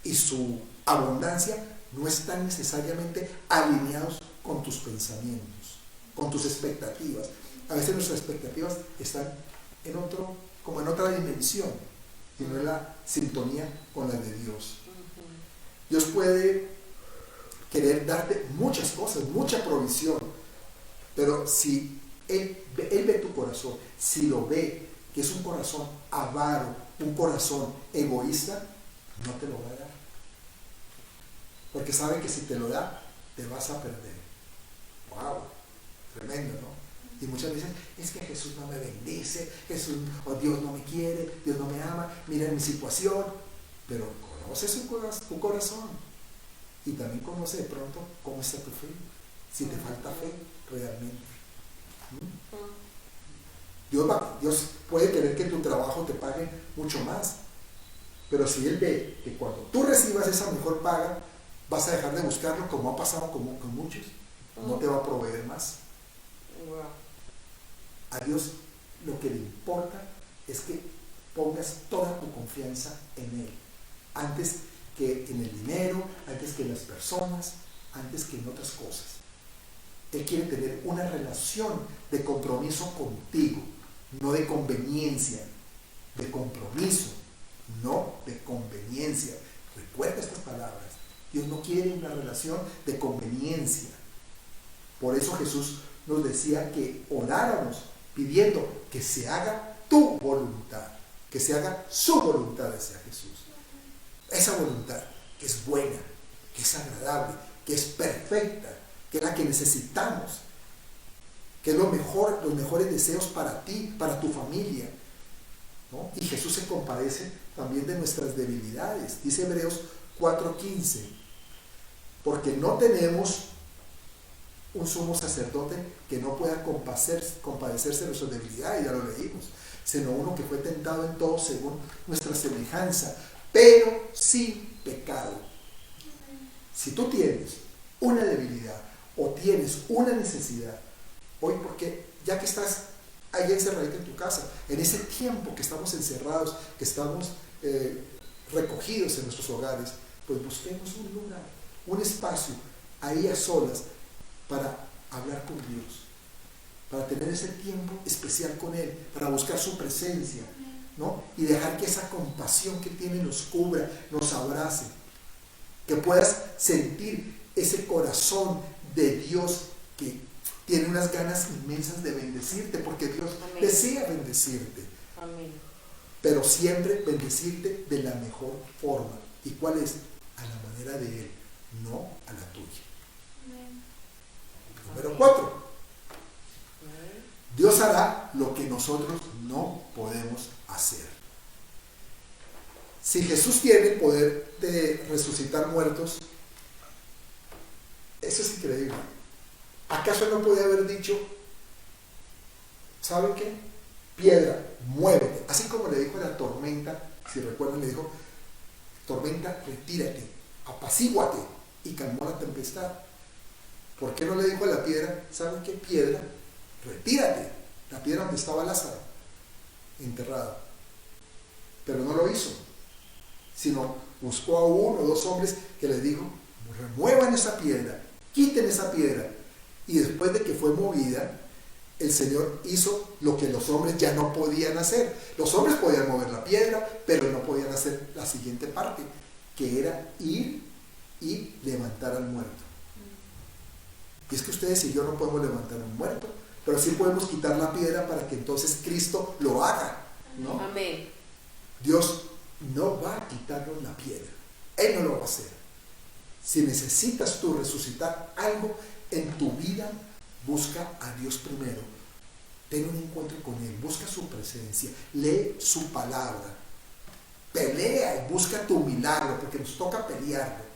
y su abundancia no están necesariamente alineados con tus pensamientos, con tus expectativas. A veces nuestras expectativas están como en otra dimensión, y no en la sintonía con la de Dios. Dios puede querer darte muchas cosas, mucha provisión, pero si Él ve tu corazón, si lo ve que es un corazón avaro, un corazón egoísta, no te lo va a dar. Porque sabe que si te lo da, te vas a perder. ¡Wow! Tremendo, ¿no? Y muchas veces: es que Jesús no me bendice, Dios no me quiere, Dios no me ama, mira mi situación. Pero conoce tu corazón y también conoce de pronto cómo está tu fe, si te falta fe realmente. Dios puede querer que tu trabajo te pague mucho más, pero si Él ve que cuando tú recibas esa mejor paga, vas a dejar de buscarlo, como ha pasado con muchos, no te va a proveer más. A Dios lo que le importa es que pongas toda tu confianza en Él, antes que en el dinero, antes que en las personas, antes que en otras cosas. Él quiere tener una relación de compromiso contigo, no de conveniencia, de compromiso, no de conveniencia. Recuerda estas palabras: Dios no quiere una relación de conveniencia. Por eso Jesús nos decía que oráramos pidiendo que se haga tu voluntad, que se haga su voluntad, decía Jesús. Esa voluntad que es buena, que es agradable, que es perfecta, que es la que necesitamos, que es los mejores deseos para ti, para tu familia, ¿no? Y Jesús se compadece también de nuestras debilidades. Dice Hebreos 4:15: porque no tenemos un sumo sacerdote que no pueda compadecerse de nuestras debilidades, ya lo leímos, sino uno que fue tentado en todo según nuestra semejanza, pero sin pecado. Si tú tienes una debilidad o tienes una necesidad, hoy, porque ya que estás ahí encerradito en tu casa, en ese tiempo que estamos encerrados, que estamos recogidos en nuestros hogares, pues busquemos un lugar, un espacio ahí a solas, para hablar con Dios, para tener ese tiempo especial con Él, para buscar su presencia, ¿no? Y dejar que esa compasión que tiene nos cubra, nos abrace, que puedas sentir ese corazón de Dios que tiene unas ganas inmensas de bendecirte, porque Dios Amén. desea bendecirte, Amén. pero siempre bendecirte de la mejor forma. ¿Y cuál es? A la manera de Él, no a la tuya. Amén. Número 4. Dios hará lo que nosotros no podemos hacer. Si Jesús tiene el poder de resucitar muertos, eso es increíble. ¿Acaso no podía haber dicho, ¿saben qué? Piedra, muévete. Así como le dijo a la tormenta, si recuerdan, le dijo, tormenta, retírate, apacíguate, y calmó la tempestad. ¿Por qué no le dijo a la piedra, ¿saben qué? Piedra, retírate, la piedra donde estaba Lázaro, enterrado? Pero no lo hizo, sino buscó a 1 o 2 hombres que les dijo, remuevan esa piedra, quiten esa piedra. Y después de que fue movida, el Señor hizo lo que los hombres ya no podían hacer. Los hombres podían mover la piedra, pero no podían hacer la siguiente parte, que era ir y levantar al muerto. Y es que ustedes y yo no podemos levantar a un muerto, pero sí podemos quitar la piedra para que entonces Cristo lo haga, ¿no? Amén. Dios no va a quitarnos la piedra, Él no lo va a hacer. Si necesitas tú resucitar algo en tu vida, busca a Dios primero, ten un encuentro con Él, busca su presencia, lee su palabra, pelea y busca tu milagro, porque nos toca pelearlo.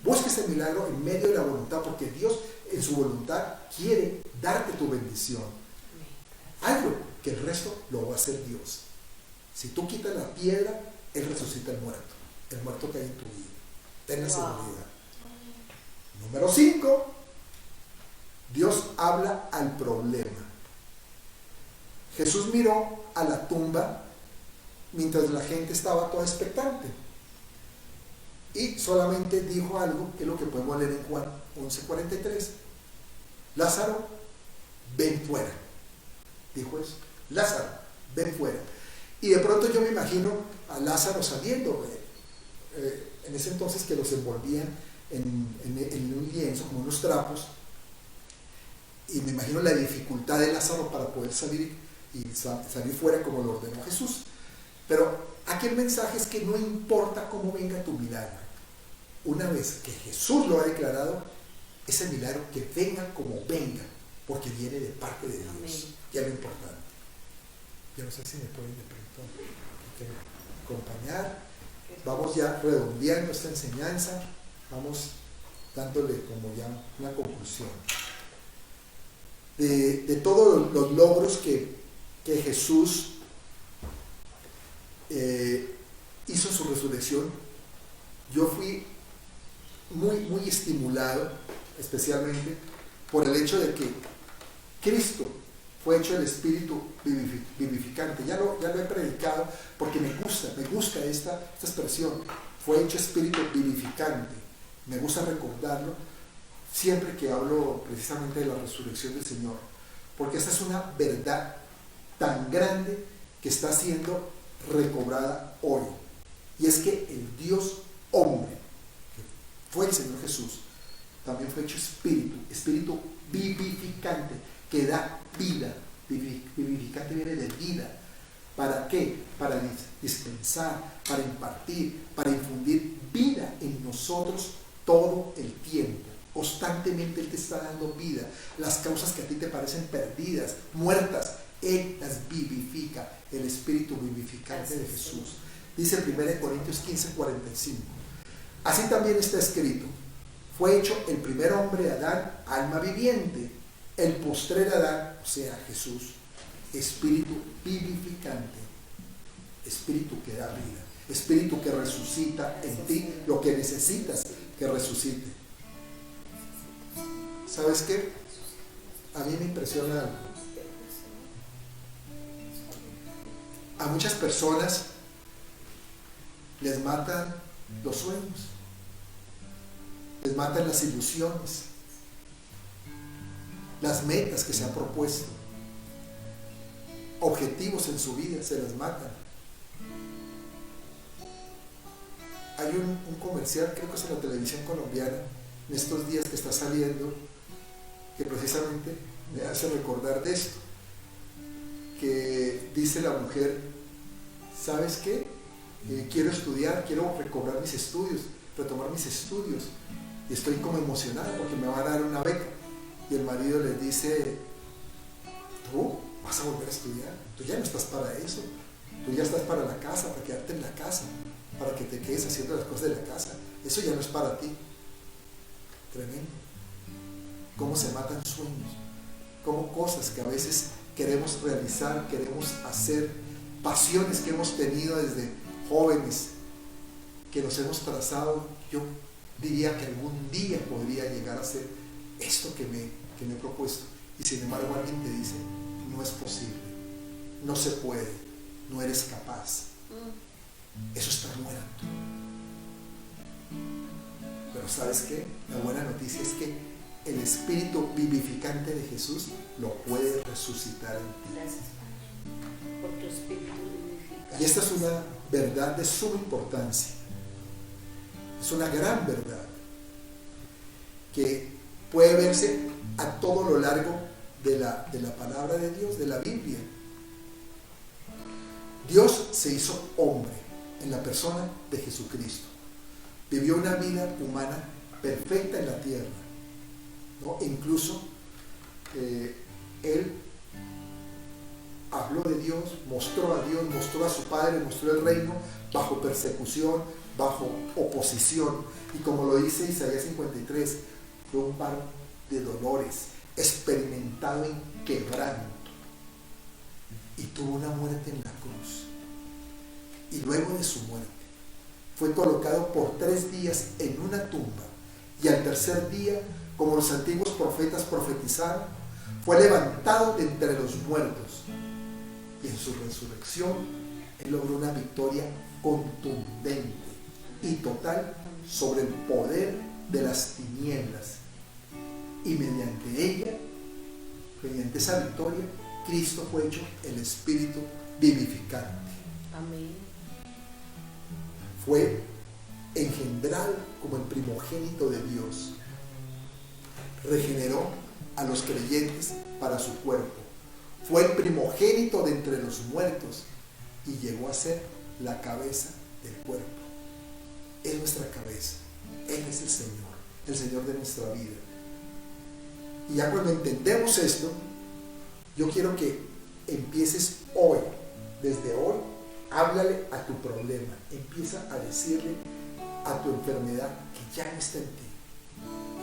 Busca ese milagro en medio de la voluntad, porque Dios en su voluntad quiere darte tu bendición. Algo que el resto lo va a hacer Dios. Si tú quitas la piedra, Él resucita el muerto que hay en tu vida. Ten la seguridad. Número 5. Dios habla al problema. Jesús miró a la tumba mientras la gente estaba toda expectante. Y solamente dijo algo, que es lo que podemos leer en Juan 11:43. Lázaro, ven fuera. Dijo eso. Lázaro, ven fuera. Y de pronto yo me imagino a Lázaro saliendo. En ese entonces que los envolvían en un lienzo, como unos trapos. Y me imagino la dificultad de Lázaro para poder salir y salir fuera como lo ordenó Jesús. Pero aquí el mensaje es que no importa cómo venga tu milagro. Una vez que Jesús lo ha declarado, ese milagro que venga como venga, porque viene de parte de Dios. Amén. Ya lo importante. Yo no sé si me pueden de pronto acompañar. Vamos ya redondeando esta enseñanza. Vamos dándole como ya una conclusión. De todos los logros que Jesús hizo en su resurrección, yo fui muy estimulado, especialmente por el hecho de que Cristo fue hecho el Espíritu vivificante. Ya lo he predicado porque me gusta esta expresión. Fue hecho Espíritu vivificante. Me gusta recordarlo siempre que hablo precisamente de la resurrección del Señor, porque esta es una verdad tan grande que está siendo recobrada hoy. Y es que el Dios hombre, que fue el Señor Jesús, también fue hecho espíritu vivificante, que da vida. Vivificante viene de vida. ¿Para qué? Para dispensar, para impartir, para infundir vida en nosotros todo el tiempo. Constantemente Él te está dando vida. Las causas que a ti te parecen perdidas, muertas, Él las vivifica. El Espíritu vivificante de Jesús. Dice 1 Corintios 15:45. Así también está escrito: fue hecho el primer hombre, Adán, alma viviente. El postrer Adán, o sea, Jesús, espíritu vivificante. Espíritu que da vida. Espíritu que resucita en ti lo que necesitas que resucite. ¿Sabes qué? A mí me impresiona algo. A muchas personas les matan los sueños, les matan las ilusiones, las metas que se ha propuesto, objetivos en su vida, se las matan. Hay un comercial, creo que es en la televisión colombiana, en estos días que está saliendo, que precisamente me hace recordar de esto, que dice la mujer: ¿sabes qué? Quiero estudiar, quiero recobrar mis estudios, retomar mis estudios, y estoy como emocionada porque me va a dar una beca. Y el marido le dice: ¿tú vas a volver a estudiar? Tú ya no estás para eso, tú ya estás para la casa, para quedarte en la casa, para que te quedes haciendo las cosas de la casa. Eso ya no es para ti. Tremendo. Cómo se matan sueños, cómo cosas que a veces queremos realizar, queremos hacer, pasiones que hemos tenido desde jóvenes, que nos hemos trazado. Yo diría que algún día podría llegar a ser esto que me he propuesto, y sin embargo alguien te dice: no es posible, no se puede, no eres capaz. Eso está muerto. Pero ¿sabes qué? La buena noticia es que el espíritu vivificante de Jesús lo puede resucitar en ti. Gracias, Padre, por tu espíritu vivificante. Y esta es una verdad de suma importancia. Es una gran verdad que puede verse a todo lo largo de la palabra de Dios, de la Biblia. Dios se hizo hombre en la persona de Jesucristo. Vivió una vida humana perfecta en la tierra, ¿no? E incluso Él habló de Dios, mostró a Dios, mostró a su Padre, mostró el reino bajo persecución, bajo oposición. Y como lo dice Isaías 53, fue un varón de dolores, experimentado en quebranto, y tuvo una muerte en la cruz. Y luego de su muerte fue colocado por 3 días en una tumba, y al tercer día, como los antiguos profetas profetizaron, fue levantado de entre los muertos. Y en su resurrección Él logró una victoria contundente y total sobre el poder de las tinieblas, y mediante ella, mediante esa victoria, Cristo fue hecho el espíritu vivificante. Amén. Fue engendrado como el primogénito de Dios. Regeneró a los creyentes para su cuerpo. Fue el primogénito de entre los muertos y llegó a ser la cabeza del cuerpo. Es nuestra cabeza. Él es el Señor de nuestra vida. Y ya cuando entendemos esto, yo quiero que empieces hoy, desde hoy, háblale a tu problema. Empieza a decirle a tu enfermedad que ya no está en ti.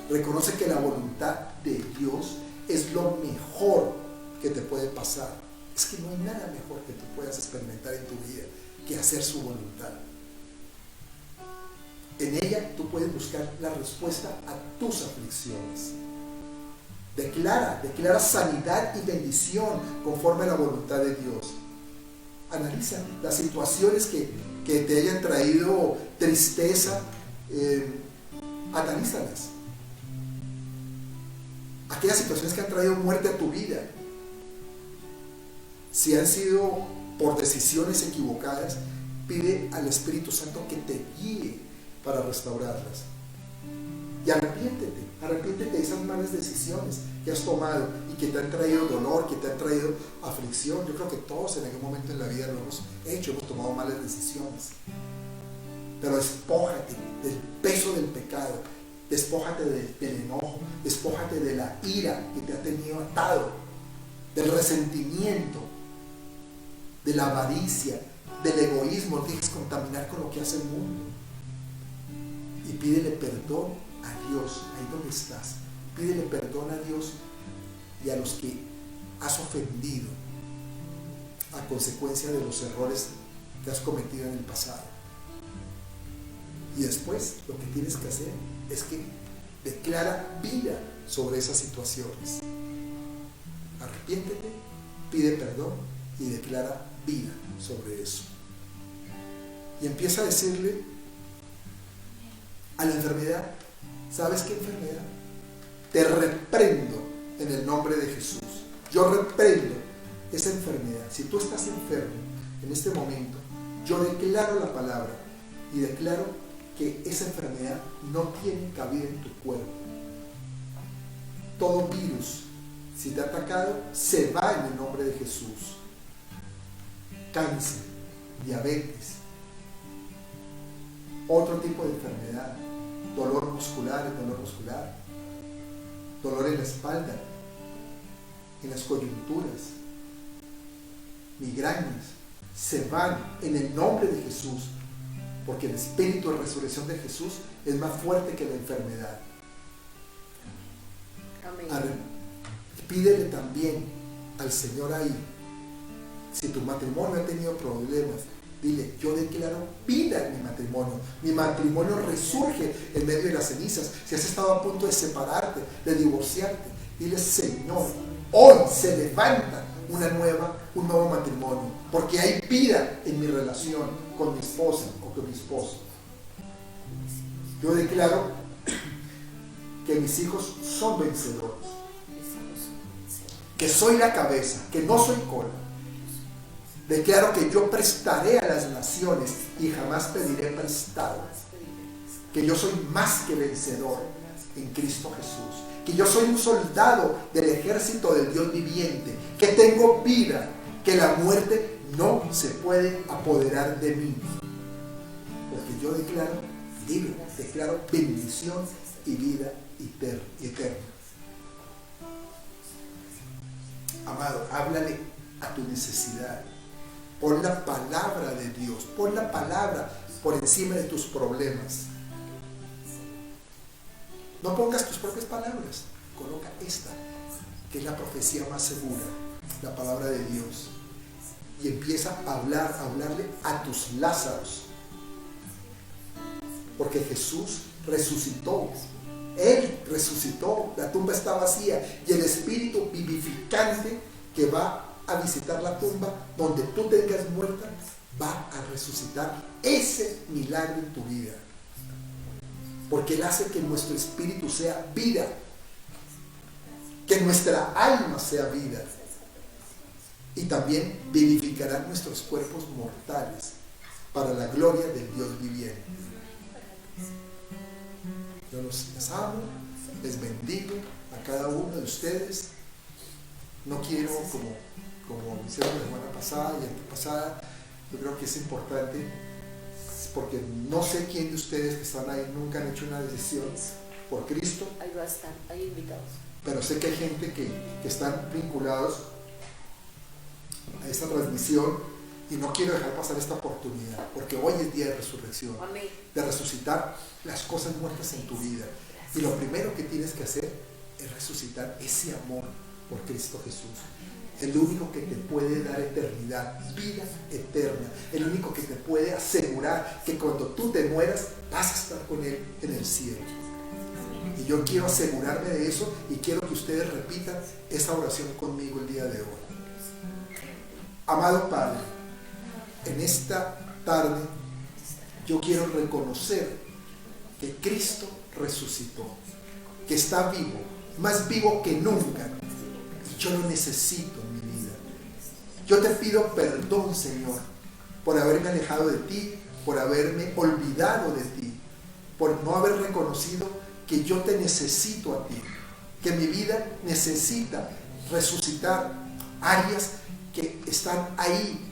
Reconoce que la voluntad de Dios es lo mejor que te puede pasar. Es que no hay nada mejor que tú puedas experimentar en tu vida que hacer su voluntad. En ella tú puedes buscar la respuesta a tus aflicciones. Declara sanidad y bendición conforme a la voluntad de Dios. Analiza las situaciones que te hayan traído tristeza, analízalas. Aquellas situaciones que han traído muerte a tu vida, si han sido por decisiones equivocadas, pide al Espíritu Santo que te guíe para restaurarlas. Y arrepiéntete de esas malas decisiones que has tomado y que te han traído dolor, que te han traído aflicción. Yo creo que todos en algún momento en la vida lo hemos hecho, hemos tomado malas decisiones. Pero despójate del peso del pecado, despójate del enojo, despójate de la ira que te ha tenido atado, del resentimiento, de la avaricia, del egoísmo. No dejes contaminar con lo que hace el mundo. Y pídele perdón a Dios, ahí donde estás. Pídele perdón a Dios y a los que has ofendido a consecuencia de los errores que has cometido en el pasado. Y después lo que tienes que hacer es que declara vida sobre esas situaciones. Arrepiéntete, pide perdón y declara vida sobre eso. Y empieza a decirle a la enfermedad: ¿sabes qué enfermedad? Te reprendo en el nombre de Jesús. Yo reprendo esa enfermedad. Si tú estás enfermo en este momento, yo declaro la palabra y declaro que esa enfermedad no tiene cabida en tu cuerpo. Todo virus, si te ha atacado, se va en el nombre de Jesús. Cáncer, diabetes, otro tipo de enfermedad, dolor muscular, dolor en la espalda, en las coyunturas, migrañas, se van en el nombre de Jesús, porque el espíritu de resurrección de Jesús es más fuerte que la enfermedad. Amén. Pídele también al Señor ahí, si tu matrimonio ha tenido problemas, dile, yo declaro vida en mi matrimonio resurge en medio de las cenizas. Si has estado a punto de separarte, de divorciarte, dile, Señor, hoy se levanta un nuevo matrimonio, porque hay vida en mi relación con mi esposa o con mi esposo. Yo declaro que mis hijos son vencedores, que soy la cabeza, que no soy cola. Declaro que yo prestaré a las naciones y jamás pediré prestado. Que yo soy más que vencedor en Cristo Jesús. Que yo soy un soldado del ejército del Dios viviente. Que tengo vida. Que la muerte no se puede apoderar de mí. Porque yo declaro bendición y vida eterna. Amado, háblale a tu necesidad. Pon la palabra de Dios, pon la palabra por encima de tus problemas. No pongas tus propias palabras, coloca esta, que es la profecía más segura, la palabra de Dios. Y empieza a hablarle a tus Lázaros. Porque Jesús resucitó. Él resucitó, la tumba está vacía y el espíritu vivificante que va a visitar la tumba donde tú tengas muerta va a resucitar ese milagro en tu vida, porque Él hace que nuestro espíritu sea vida, que nuestra alma sea vida, y también vivificará nuestros cuerpos mortales para la gloria del Dios viviente. Yo les amo, les bendigo a cada uno de ustedes. No quiero, como hicieron la semana pasada y antepasada, yo creo que es importante, porque no sé quién de ustedes que están ahí nunca han hecho una decisión por Cristo. Hay invitados. Pero sé que hay gente que están vinculados a esta transmisión y no quiero dejar pasar esta oportunidad, porque hoy es día de resurrección. Amén. De resucitar las cosas muertas en tu vida. Y lo primero que tienes que hacer es resucitar ese amor por Cristo Jesús. El único que te puede dar eternidad, vida eterna. El único que te puede asegurar que cuando tú te mueras vas a estar con Él en el cielo. Y yo quiero asegurarme de eso y quiero que ustedes repitan esta oración conmigo el día de hoy. Amado Padre, en esta tarde yo quiero reconocer que Cristo resucitó, que está vivo, más vivo que nunca, y yo lo necesito en mi vida. Yo te pido perdón, Señor, por haberme alejado de ti, por haberme olvidado de ti, por no haber reconocido que yo te necesito a ti, que mi vida necesita resucitar áreas que están ahí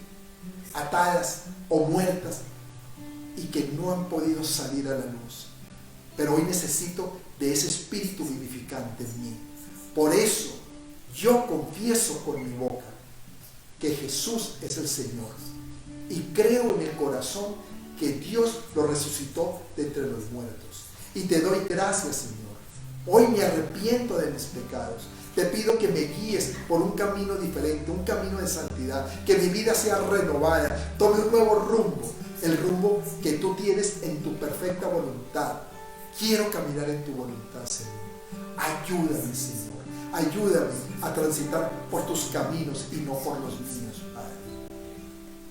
atadas o muertas y que no han podido salir a la luz. Pero hoy necesito de ese espíritu vivificante en mí. Por eso yo confieso con mi boca que Jesús es el Señor y creo en el corazón que Dios lo resucitó de entre los muertos. Y te doy gracias, Señor. Hoy me arrepiento de mis pecados. Te pido que me guíes por un camino diferente, un camino de santidad, que mi vida sea renovada, tome un nuevo rumbo, el rumbo que tú tienes en tu perfecta voluntad. Quiero caminar en tu voluntad, Señor. Ayúdame, Señor. Ayúdame a transitar por tus caminos y no por los míos, Padre.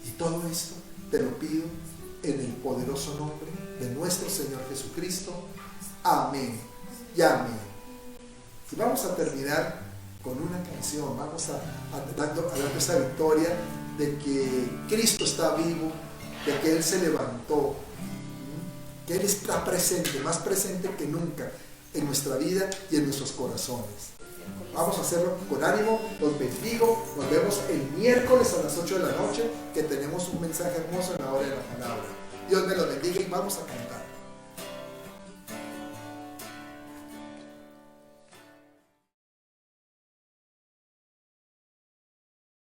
Y todo esto te lo pido en el poderoso nombre de nuestro Señor Jesucristo. Amén y amén. Y vamos a terminar con una canción. Vamos a dando esa victoria de que Cristo está vivo, de que Él se levantó, que Él está presente, más presente que nunca en nuestra vida y en nuestros corazones. Vamos a hacerlo con ánimo. Los bendigo. Nos vemos el miércoles a las 8 de la noche, que tenemos un mensaje hermoso en la hora de la palabra. Dios me los bendiga y vamos a cantar.